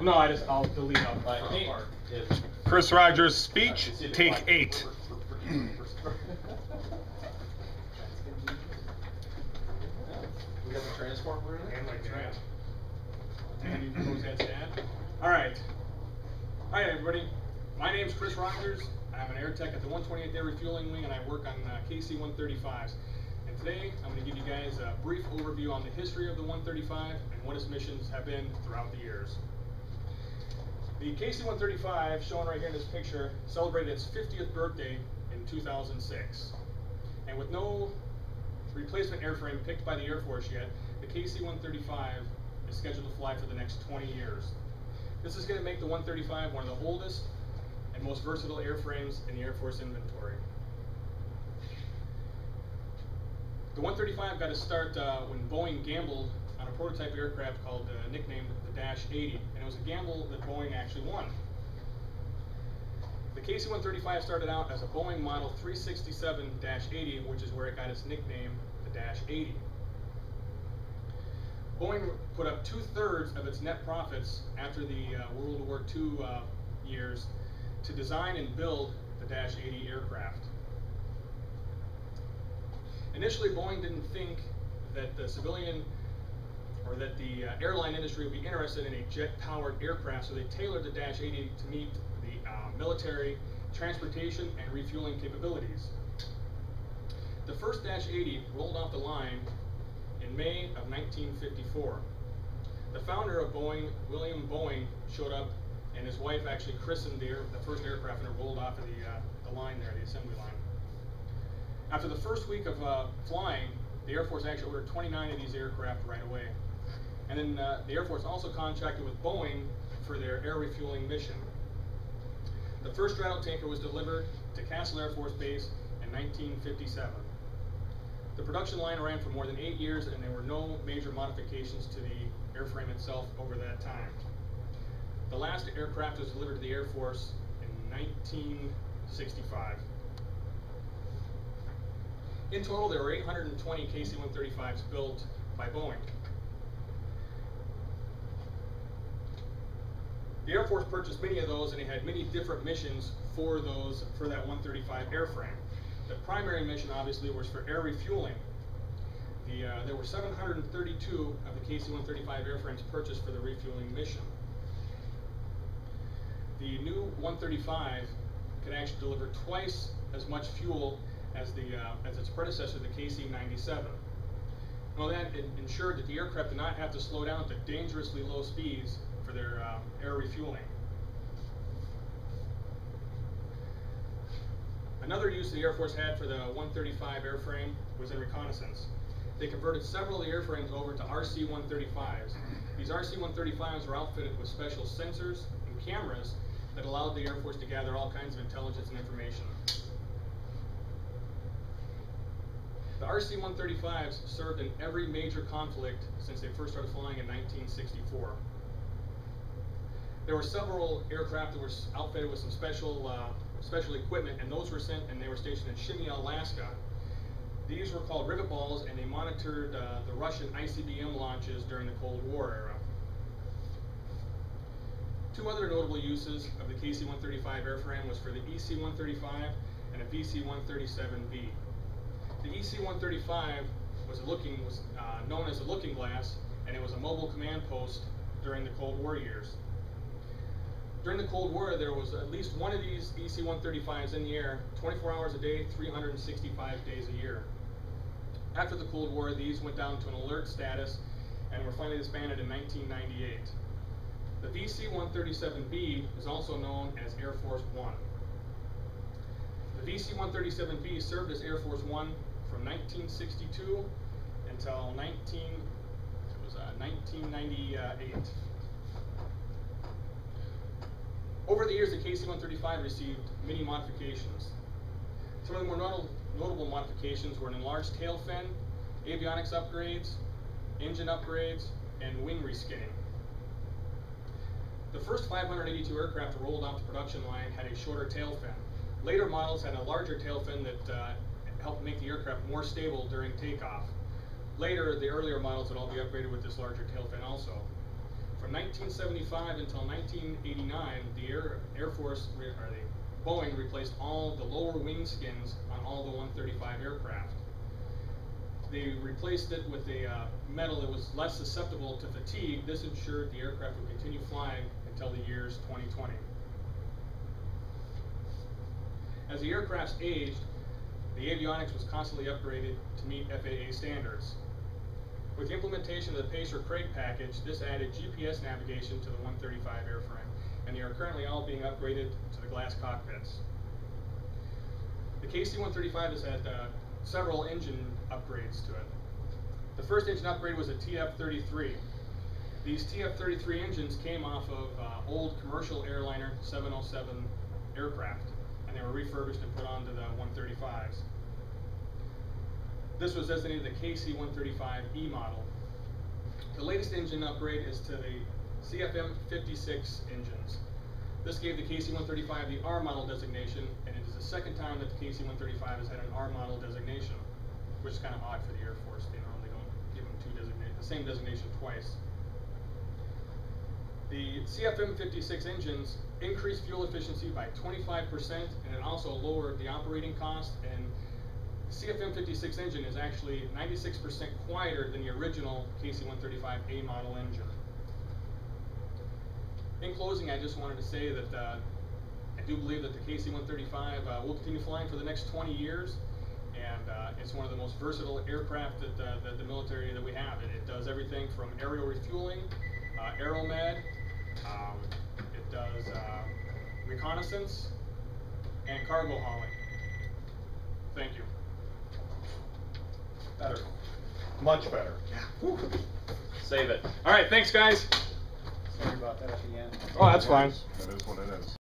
No, I'll delete out that Hey. part. Chris Rogers' speech, take 8. We got the transformer in it? And like that. And you close that tab. Alright. Hi everybody. My name's Chris Rogers. I'm an air tech at the 128th Air Refueling Wing, and I work on KC-135s. And today I'm going to give you guys a brief overview on the history of the 135 and what its missions have been throughout the years. The KC-135, shown right here in this picture, celebrated its 50th birthday in 2006. And with no replacement airframe picked by the Air Force yet, the KC-135 is scheduled to fly for the next 20 years. This is going to make the 135 one of the oldest and most versatile airframes in the Air Force inventory. The 135 got its start when Boeing gambled on a prototype aircraft called, nicknamed the Dash 80, and it was a gamble that Boeing actually won. The KC-135 started out as a Boeing Model 367-80, which is where it got its nickname, the Dash 80. Boeing put up 2/3 of its net profits after the World War II years to design and build the Dash 80 aircraft. Initially, Boeing didn't think that the civilian or that the airline industry would be interested in a jet-powered aircraft, so they tailored the Dash 80 to meet the military, transportation, and refueling capabilities. The first Dash 80 rolled off the line in May of 1954. The founder of Boeing, William Boeing, showed up, and his wife actually christened the first aircraft, and it rolled off of the line there, the assembly line. After the first week of flying, the Air Force actually ordered 29 of these aircraft right away. And then the Air Force also contracted with Boeing for their air refueling mission. The first straddle tanker was delivered to Castle Air Force Base in 1957. The production line ran for more than 8 years, and there were no major modifications to the airframe itself over that time. The last aircraft was delivered to the Air Force in 1965. In total, there were 820 KC-135s built by Boeing. The Air Force purchased many of those, and it had many different missions for that 135 airframe. The primary mission, obviously, was for air refueling. There were 732 of the KC-135 airframes purchased for the refueling mission. The new 135 could actually deliver twice as much fuel as its predecessor, the KC-97. Well, that ensured that the aircraft did not have to slow down to dangerously low speeds for their air refueling. Another use the Air Force had for the 135 airframe was in reconnaissance. They converted several of the airframes over to RC-135s. These RC-135s were outfitted with special sensors and cameras that allowed the Air Force to gather all kinds of intelligence and information. The RC-135s served in every major conflict since they first started flying in 1964. There were several aircraft that were outfitted with some special equipment, and those were sent, and they were stationed in Shimei, Alaska. These were called rivet balls, and they monitored the Russian ICBM launches during the Cold War era. Two other notable uses of the KC-135 airframe was for the EC-135 and a VC-137B. The EC-135 was known as a looking glass, and it was a mobile command post during the Cold War years. During the Cold War, there was at least one of these EC-135s in the air 24 hours a day, 365 days a year. After the Cold War, these went down to an alert status and were finally disbanded in 1998. The VC-137B is also known as Air Force One. The VC-137B served as Air Force One from 1962 until 1998. Over the years, the KC-135 received many modifications. Some of the more notable modifications were an enlarged tail fin, avionics upgrades, engine upgrades, and wing reskinning. The first 582 aircraft that rolled off the production line had a shorter tail fin. Later models had a larger tail fin that helped make the aircraft more stable during takeoff. Later, the earlier models would all be upgraded with this larger tail fin also. From 1975 until 1989, the Air Force, or the Boeing replaced all the lower wing skins on all the 135 aircraft. They replaced it with a metal that was less susceptible to fatigue. This ensured the aircraft would continue flying until the years 2020. As the aircrafts aged, the avionics was constantly upgraded to meet FAA standards. With the implementation of the Pacer Craig package, this added GPS navigation to the 135 airframe, and they are currently all being upgraded to the glass cockpits. The KC-135 has had several engine upgrades to it. The first engine upgrade was a TF-33. These TF-33 engines came off of old commercial airliner 707 aircraft, and they were refurbished and put onto the 135s. This was designated the KC-135E model. The latest engine upgrade is to the CFM56 engines. This gave the KC-135 the R model designation, and it is the second time that the KC-135 has had an R model designation, which is kind of odd for the Air Force. They normally don't give them the same designation twice. The CFM56 engines increased fuel efficiency by 25%, and it also lowered the operating cost, and the CFM56 engine is actually 96% quieter than the original KC-135A model engine. In closing, I just wanted to say that I do believe that the KC-135 will continue flying for the next 20 years, and it's one of the most versatile aircraft that the military that we have. It does everything from aerial refueling, aeromed, it does reconnaissance, and cargo hauling. Thank you. Better. Much better. Yeah. Save it. All right, thanks, guys. Sorry about that at the end. Oh, that's fine. That is what it is.